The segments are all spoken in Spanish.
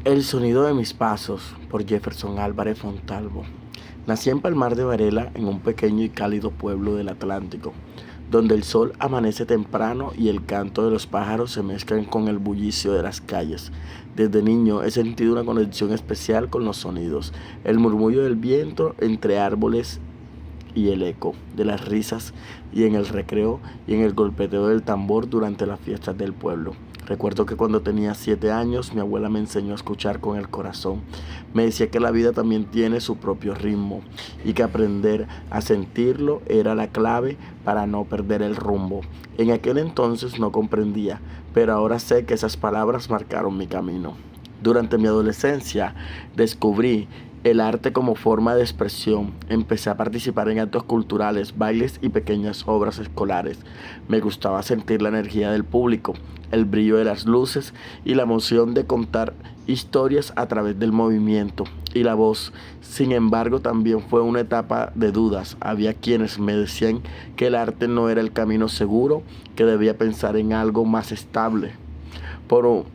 El sonido de mis pasos, por Jefferson Álvarez Fontalvo. Nací en Palmar de Varela, en un pequeño y cálido pueblo del Atlántico, donde el sol amanece temprano y el canto de los pájaros se mezclan con el bullicio de las calles. Desde niño he sentido una conexión especial con los sonidos, el murmullo del viento entre árboles y el eco de las risas y en el recreo y en el golpeteo del tambor durante las fiestas del pueblo. Recuerdo que cuando tenía 7 años mi abuela me enseñó a escuchar con el corazón. Me decía que la vida también tiene su propio ritmo y que aprender a sentirlo era la clave para no perder el rumbo. En aquel entonces no comprendía, pero ahora sé que esas palabras marcaron mi camino. Durante mi adolescencia descubrí el arte como forma de expresión. Empecé a participar en actos culturales, bailes y pequeñas obras escolares. Me gustaba sentir la energía del público, el brillo de las luces y la emoción de contar historias a través del movimiento y la voz. Sin embargo, también fue una etapa de dudas. Había quienes me decían que el arte no era el camino seguro, que debía pensar en algo más estable. Por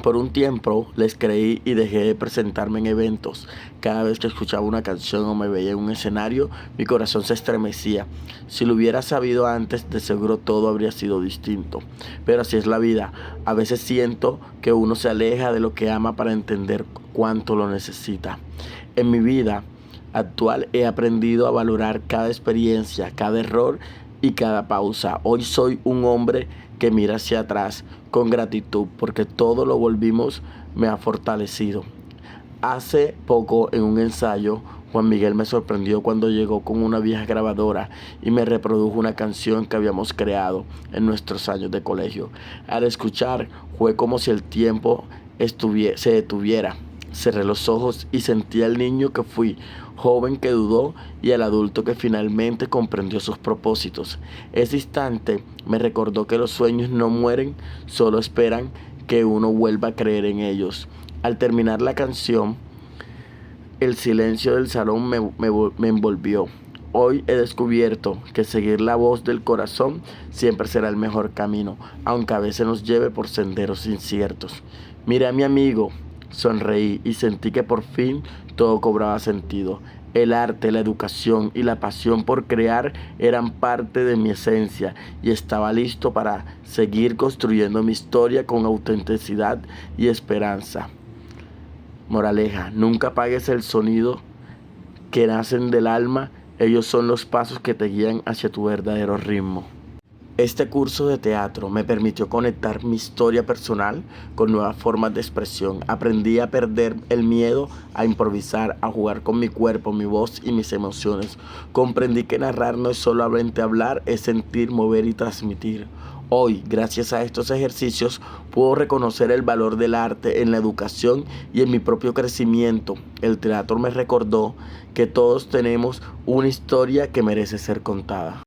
por un tiempo les creí y dejé de presentarme en eventos. Cada vez que escuchaba una canción o me veía en un escenario, mi corazón se estremecía. Si lo hubiera sabido antes, de seguro todo habría sido distinto. Pero así es la vida. A veces siento que uno se aleja de lo que ama para entender cuánto lo necesita. En mi vida actual he aprendido a valorar cada experiencia, cada error y cada pausa. Hoy soy un hombre que mira hacia atrás con gratitud porque todo lo volvimos me ha fortalecido. Hace poco en un ensayo, Juan Miguel me sorprendió cuando llegó con una vieja grabadora y me reprodujo una canción que habíamos creado en nuestros años de colegio. Al escuchar fue como si el tiempo se detuviera. Cerré los ojos y sentí al niño que fui, joven que dudó y al adulto que finalmente comprendió sus propósitos. Ese instante me recordó que los sueños no mueren, solo esperan que uno vuelva a creer en ellos. Al terminar la canción, el silencio del salón me envolvió. Hoy he descubierto que seguir la voz del corazón siempre será el mejor camino, aunque a veces nos lleve por senderos inciertos. Miré a mi amigo, sonreí y sentí que por fin todo cobraba sentido. El arte, la educación y la pasión por crear eran parte de mi esencia y estaba listo para seguir construyendo mi historia con autenticidad y esperanza. Moraleja, nunca apagues el sonido que nacen del alma, ellos son los pasos que te guían hacia tu verdadero ritmo. Este curso de teatro me permitió conectar mi historia personal con nuevas formas de expresión. Aprendí a perder el miedo, a improvisar, a jugar con mi cuerpo, mi voz y mis emociones. Comprendí que narrar no es solamente hablar, es sentir, mover y transmitir. Hoy, gracias a estos ejercicios, puedo reconocer el valor del arte en la educación y en mi propio crecimiento. El teatro me recordó que todos tenemos una historia que merece ser contada.